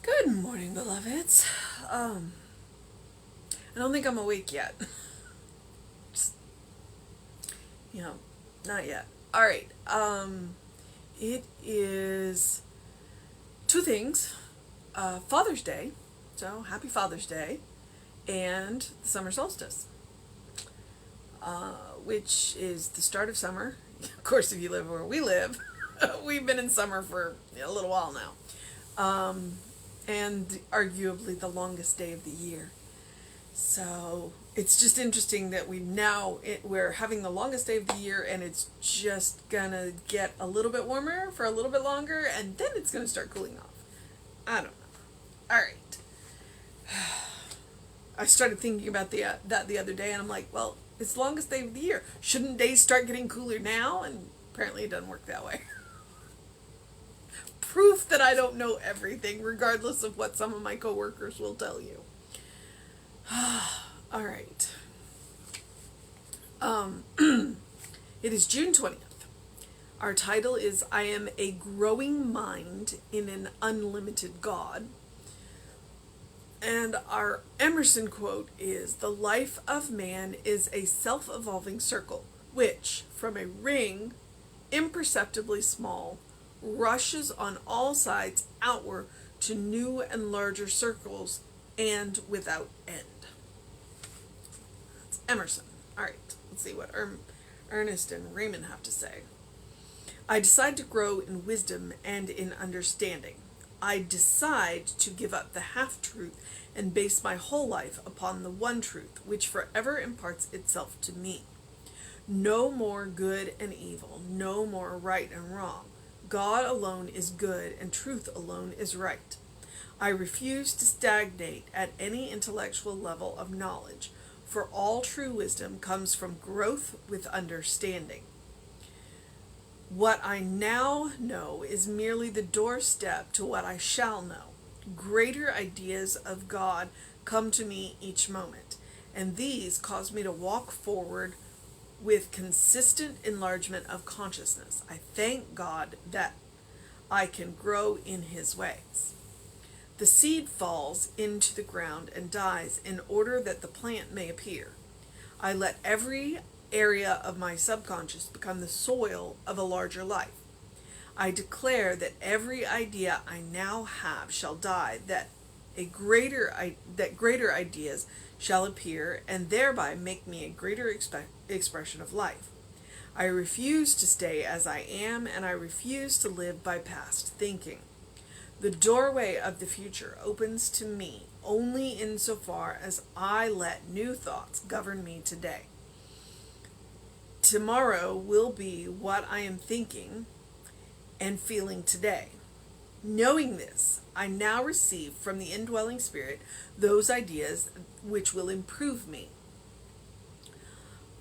Good morning, beloveds. I don't think I'm awake yet. Just, you know, not yet. All right. It is two things. Father's Day, so happy Father's Day, and the summer solstice, which is the start of summer. Of course, if you live where we live, we've been in summer for a little while now, and arguably the longest day of the year. So it's just interesting that we're having the longest day of the year, and it's just gonna get a little bit warmer for a little bit longer, and then it's gonna start cooling off. I don't know. All right. I started thinking about that the other day, and I'm like, well, it's the longest day of the year. Shouldn't days start getting cooler now? And apparently, it doesn't work that way. Proof that I don't know everything, regardless of what some of my coworkers will tell you. All right. It is June 20th. Our title is I Am a Growing Mind in an Unlimited God. And our Emerson quote is the life of man is a self-evolving circle, which, from a ring imperceptibly small, rushes on all sides outward to new and larger circles and without end. That's Emerson. All right, let's see what Ernest and Raymond have to say. I decide to grow in wisdom and in understanding. I decide to give up the half-truth and base my whole life upon the one truth, which forever imparts itself to me. No more good and evil, no more right and wrong. God alone is good, and truth alone is right. I refuse to stagnate at any intellectual level of knowledge, for all true wisdom comes from growth with understanding. What I now know is merely the doorstep to what I shall know. Greater ideas of God come to me each moment, and these cause me to walk forward with consistent enlargement of consciousness. I thank God that I can grow in His ways. The seed falls into the ground and dies in order that the plant may appear. I let every area of my subconscious become the soil of a larger life. I declare that every idea I now have shall die, that greater ideas shall appear, and thereby make me a greater expression of life. I refuse to stay as I am, and I refuse to live by past thinking. The doorway of the future opens to me only insofar as I let new thoughts govern me today. Tomorrow will be what I am thinking and feeling today. Knowing this, I now receive from the indwelling Spirit those ideas which will improve me.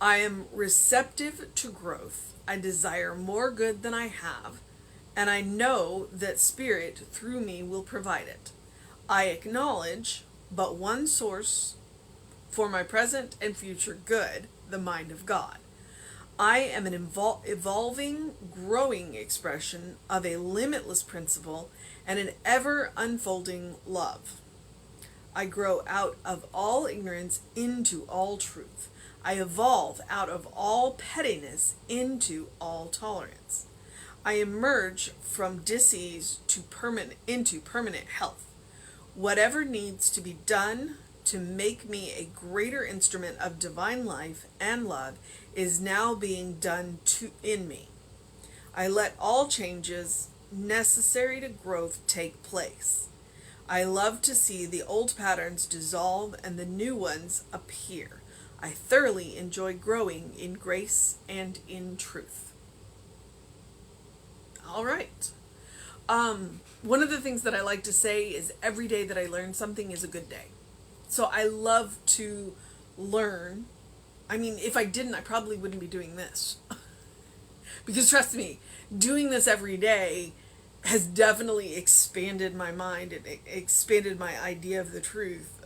I am receptive to growth. I desire more good than I have, and I know that Spirit through me will provide it. I acknowledge but one source for my present and future good, the mind of God. I am an evolving, growing expression of a limitless principle and an ever unfolding love. I grow out of all ignorance into all truth. I evolve out of all pettiness into all tolerance. I emerge from disease into permanent health. Whatever needs to be done to make me a greater instrument of divine life and love is now being done in me. I let all changes necessary to growth take place. I love to see the old patterns dissolve and the new ones appear. I thoroughly enjoy growing in grace and in truth. All right. One of the things that I like to say is every day that I learn something is a good day. So I love to learn. I mean, if I didn't, I probably wouldn't be doing this. Because trust me, doing this every day has definitely expanded my mind. It expanded my idea of the truth,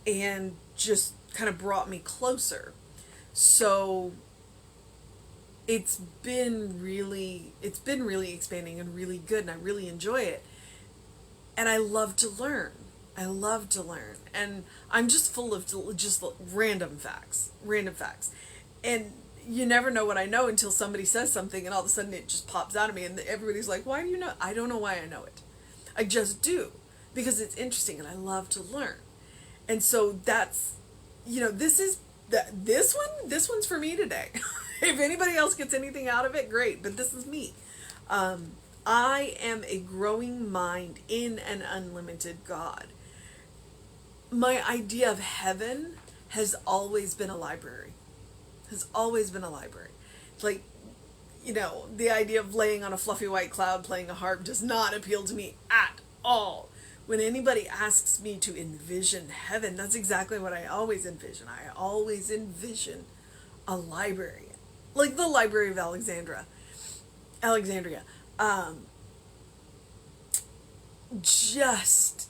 and just kind of brought me closer. So it's been really expanding and really good, and I really enjoy it. And I love to learn. I love to learn. And I'm just full of just random facts. Random facts. And you never know what I know until somebody says something and all of a sudden it just pops out of me and everybody's like, why do you know? I don't know why I know it. I just do. Because it's interesting and I love to learn. And so that's, this one's for me today. If anybody else gets anything out of it, great. But this is me. I am a growing mind in an unlimited God. My idea of heaven has always been a library. Has always been a library. Like, the idea of laying on a fluffy white cloud playing a harp does not appeal to me at all. When anybody asks me to envision heaven, that's exactly what I always envision. I always envision a library. Like the Library of Alexandria. Just,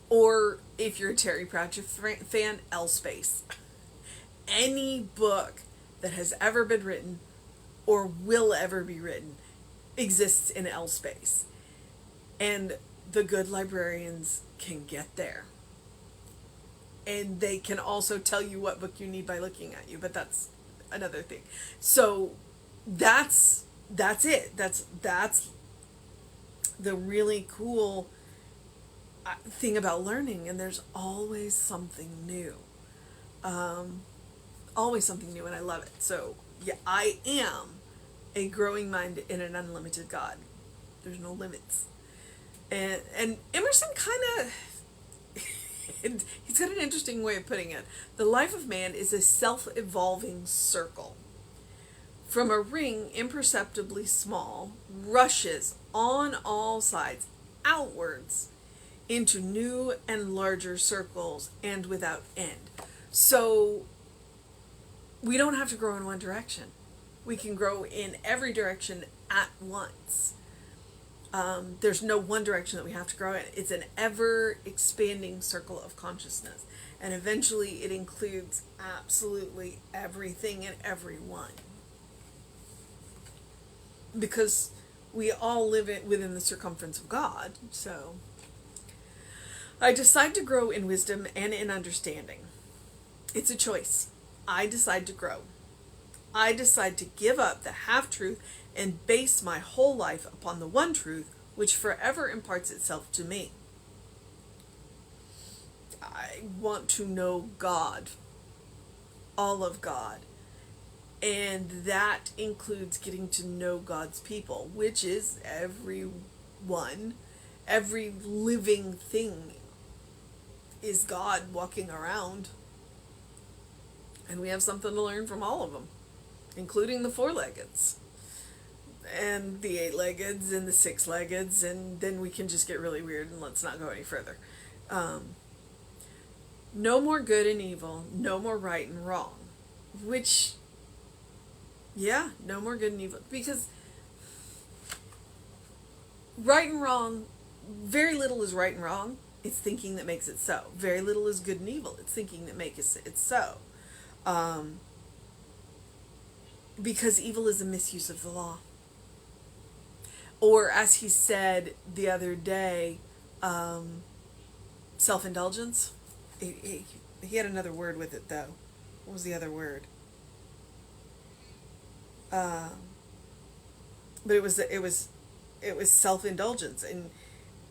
or if you're a Terry Pratchett fan, L-Space. Any book that has ever been written or will ever be written exists in L-Space. And the good librarians can get there. And they can also tell you what book you need by looking at you, but that's another thing. So that's it. That's the really cool thing about learning, and there's always something new. Always something new, and I love it. So yeah, I am a growing mind in an unlimited God. There's no limits. And Emerson kind of he's got an interesting way of putting it. The life of man is a self-evolving circle. From a ring imperceptibly small, rushes on all sides outwards into new and larger circles and without end. So we don't have to grow in one direction. We can grow in every direction at once. There's no one direction that we have to grow in. It's an ever expanding circle of consciousness. And eventually it includes absolutely everything and everyone. Because we all live within the circumference of God. So I decide to grow in wisdom and in understanding. It's a choice. I decide to grow. I decide to give up the half-truth and base my whole life upon the one truth which forever imparts itself to me. I want to know God, all of God, and that includes getting to know God's people, which is everyone. Every living thing is God walking around, and we have something to learn from all of them, including the four-leggeds and the eight-leggeds and the six-leggeds, and then we can just get really weird and let's not go any further. No more good and evil, no more right and wrong, which, yeah, no more good and evil, because right and wrong, very little is right and wrong. It's thinking that makes it so. Very little is good and evil. It's thinking that makes it so. Because evil is a misuse of the law. Or as he said the other day, self-indulgence. He had another word with it though. What was the other word? But it was self-indulgence,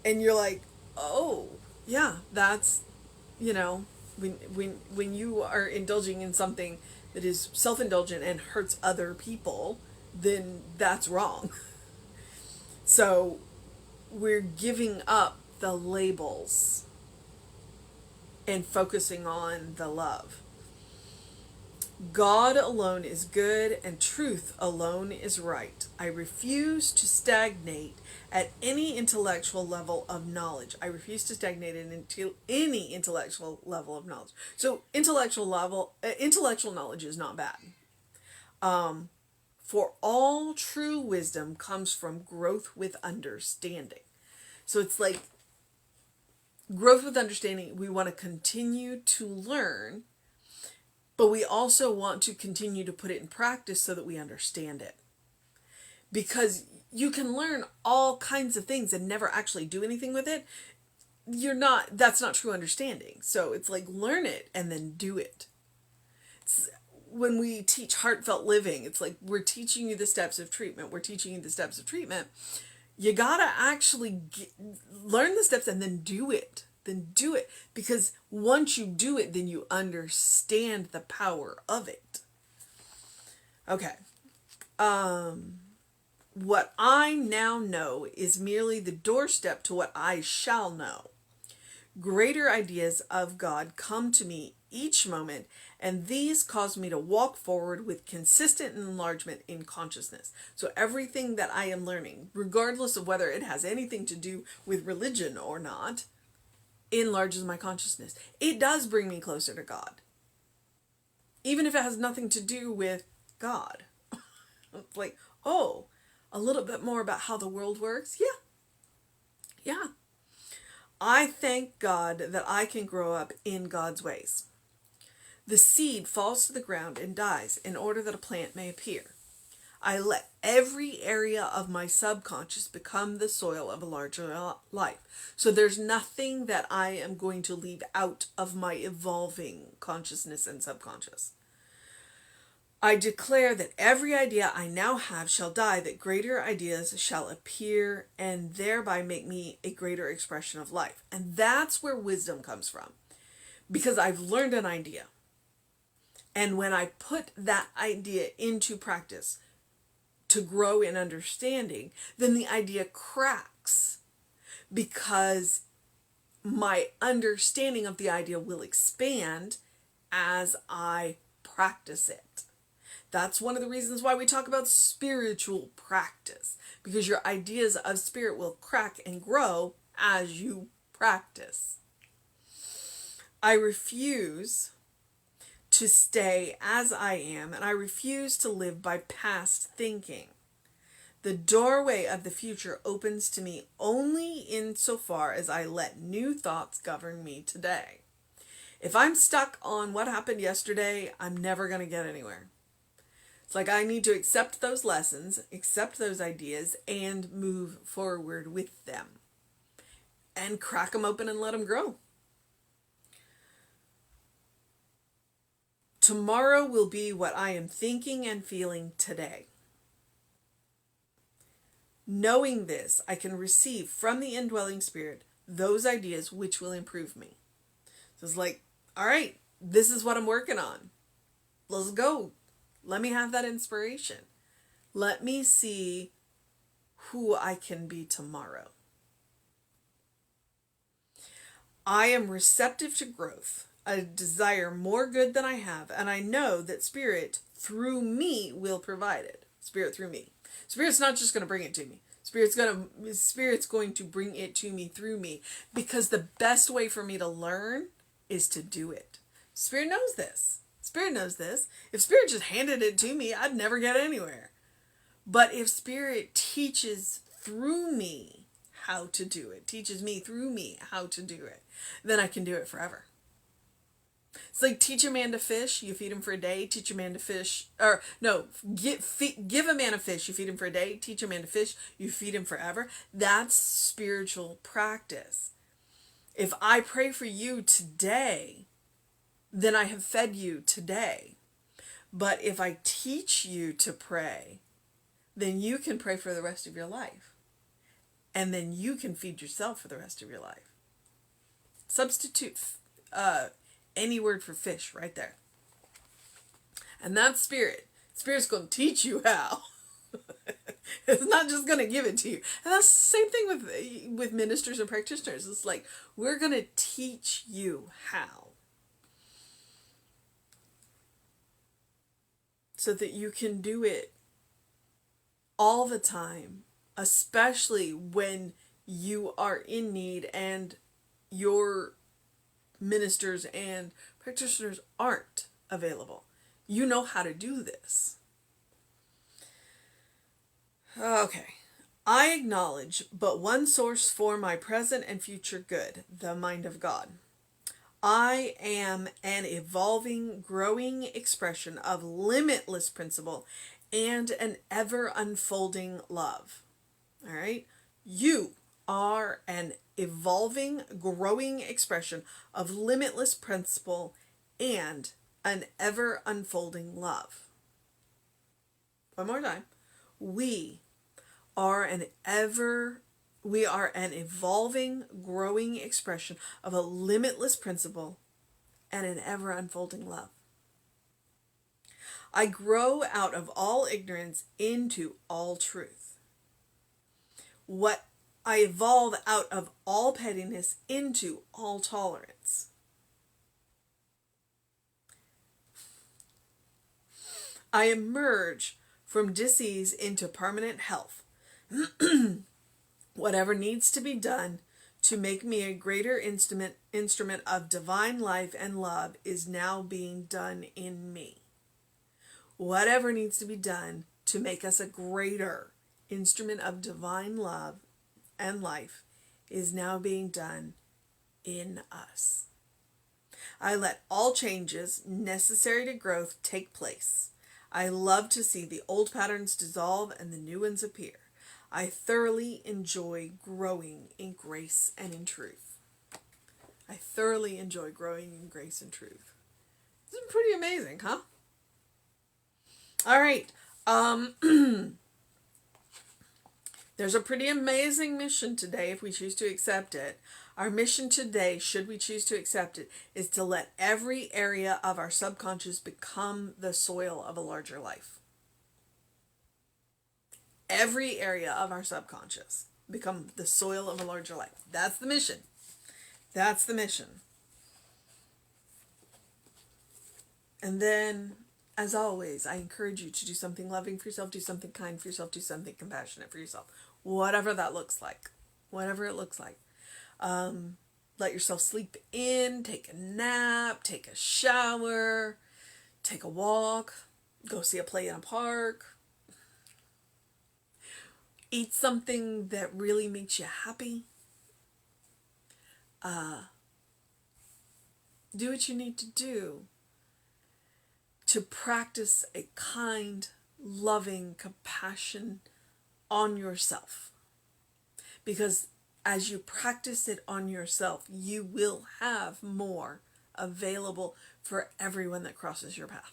and you're like, oh yeah, that's, when you are indulging in something that is self-indulgent and hurts other people, then that's wrong. So we're giving up the labels and focusing on the love. God alone is good and truth alone is right. I refuse to stagnate at any intellectual level of knowledge. I refuse to stagnate at any intellectual level of knowledge. So intellectual knowledge is not bad. For all true wisdom comes from growth with understanding. So it's like growth with understanding. We want to continue to learn, but we also want to continue to put it in practice so that we understand it. Because you can learn all kinds of things and never actually do anything with it. That's not true understanding. So it's like, learn it and then do it. When we teach heartfelt living, it's like, we're teaching you the steps of treatment. We're teaching you the steps of treatment. You gotta actually learn the steps and then do it. Then do it. Because once you do it, then you understand the power of it. Okay. What I now know is merely the doorstep to what I shall know. Greater ideas of God come to me each moment, and these cause me to walk forward with consistent enlargement in consciousness. So everything that I am learning, regardless of whether it has anything to do with religion or not, enlarges my consciousness. It does bring me closer to God. Even if it has nothing to do with God. It's like, oh, a little bit more about how the world works? Yeah. I thank God that I can grow up in God's ways. The seed falls to the ground and dies in order that a plant may appear. I let every area of my subconscious become the soil of a larger life. So there's nothing that I am going to leave out of my evolving consciousness and subconscious. I declare that every idea I now have shall die, that greater ideas shall appear, and thereby make me a greater expression of life. And that's where wisdom comes from. Because I've learned an idea. And when I put that idea into practice to grow in understanding, then the idea cracks. Because my understanding of the idea will expand as I practice it. That's one of the reasons why we talk about spiritual practice, because your ideas of spirit will crack and grow as you practice. I refuse to stay as I am, and I refuse to live by past thinking. The doorway of the future opens to me only insofar as I let new thoughts govern me today. If I'm stuck on what happened yesterday, I'm never going to get anywhere. It's like, I need to accept those lessons, accept those ideas, and move forward with them. And crack them open and let them grow. Tomorrow will be what I am thinking and feeling today. Knowing this, I can receive from the indwelling spirit those ideas which will improve me. So it's like, all right, this is what I'm working on. Let's go. Let me have that inspiration. Let me see who I can be tomorrow. I am receptive to growth. I desire more good than I have, and I know that Spirit through me will provide it. Spirit through me. Spirit's not just going to bring it to me. Spirit's going to bring it to me through me, because the best way for me to learn is to do it. Spirit knows this. Spirit knows this. If Spirit just handed it to me, I'd never get anywhere. But if Spirit teaches through me how to do it, teaches me through me how to do it, then I can do it forever. It's like, teach a man to fish, you feed him for a day. Teach a man to fish, or no, give a man a fish, you feed him for a day. Teach a man to fish, you feed him forever. That's spiritual practice. If I pray for you today, then I have fed you today. But if I teach you to pray, then you can pray for the rest of your life. And then you can feed yourself for the rest of your life. Substitute any word for fish right there. And that's Spirit. Spirit's going to teach you how. It's not just going to give it to you. And that's the same thing with ministers and practitioners. It's like, we're going to teach you how. So that you can do it all the time, especially when you are in need and your ministers and practitioners aren't available. You know how to do this. Okay. I acknowledge but one source for my present and future good, the mind of God. I am an evolving, growing expression of limitless principle and an ever unfolding love. All right? You are an evolving, growing expression of limitless principle and an ever unfolding love. One more time. We are an evolving, growing expression of a limitless principle and an ever unfolding love. I grow out of all ignorance into all truth. I evolve out of all pettiness into all tolerance. I emerge from disease into permanent health. Whatever needs to be done to make me a greater instrument of divine life and love is now being done in me. Whatever needs to be done to make us a greater instrument of divine love and life is now being done in us. I let all changes necessary to growth take place. I love to see the old patterns dissolve and the new ones appear. I thoroughly enjoy growing in grace and in truth. I thoroughly enjoy growing in grace and truth. This is pretty amazing, huh? All right. There's a pretty amazing mission today if we choose to accept it. Our mission today, should we choose to accept it, is to let every area of our subconscious become the soil of a larger life. Every area of our subconscious become the soil of a larger life. That's the mission. That's the mission. And then, as always, I encourage you to do something loving for yourself, do something kind for yourself, do something compassionate for yourself. Whatever that looks like. Whatever it looks like. Let yourself sleep in, take a nap, take a shower, take a walk, go see a play in a park. Eat something that really makes you happy. Do what you need to do to practice a kind, loving compassion on yourself. Because as you practice it on yourself, you will have more available for everyone that crosses your path.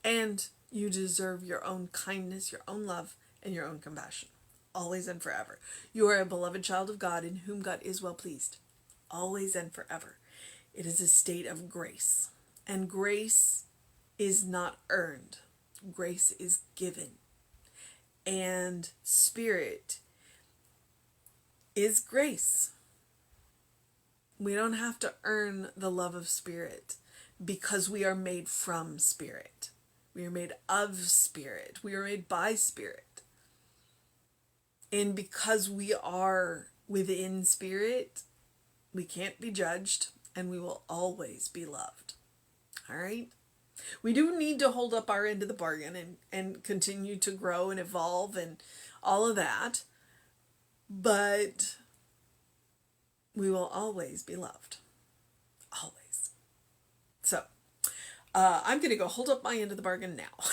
And you deserve your own kindness, your own love, and your own compassion, always and forever. You are a beloved child of God in whom God is well pleased, always and forever. It is a state of grace. And grace is not earned. Grace is given. And Spirit is grace. We don't have to earn the love of Spirit because we are made from Spirit. We are made of Spirit. We are made by Spirit. And because we are within Spirit, we can't be judged and we will always be loved. All right? We do need to hold up our end of the bargain and continue to grow and evolve and all of that. But we will always be loved. Always. So, I'm going to go hold up my end of the bargain now.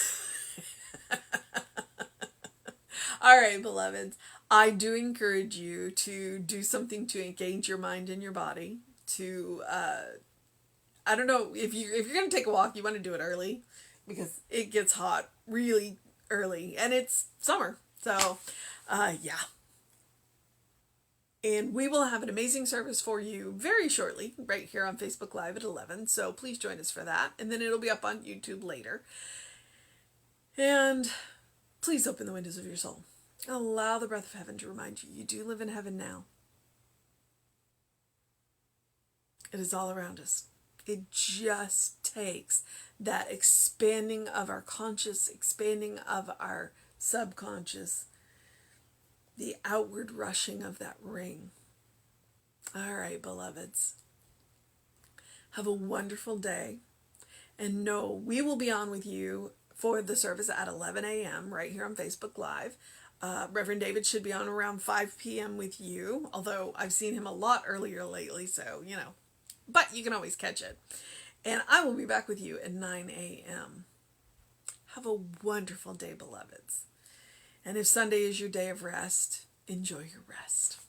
All right, beloveds. I do encourage you to do something to engage your mind and your body. To, I don't know, if you're going to take a walk, you want to do it early. Because it gets hot really early. And it's summer. So, yeah. And we will have an amazing service for you very shortly, right here on Facebook Live at 11. So please join us for that. And then it'll be up on YouTube later. And please open the windows of your soul. Allow the breath of heaven to remind you, you do live in heaven now. It is all around us. It just takes that expanding of our conscious, expanding of our subconscious, the outward rushing of that ring. All right, beloveds. Have a wonderful day. And know we will be on with you for the service at 11 a.m. right here on Facebook Live. Reverend David should be on around 5 p.m. with you, although I've seen him a lot earlier lately, so, you know. But you can always catch it. And I will be back with you at 9 a.m. Have a wonderful day, beloveds. And if Sunday is your day of rest, enjoy your rest.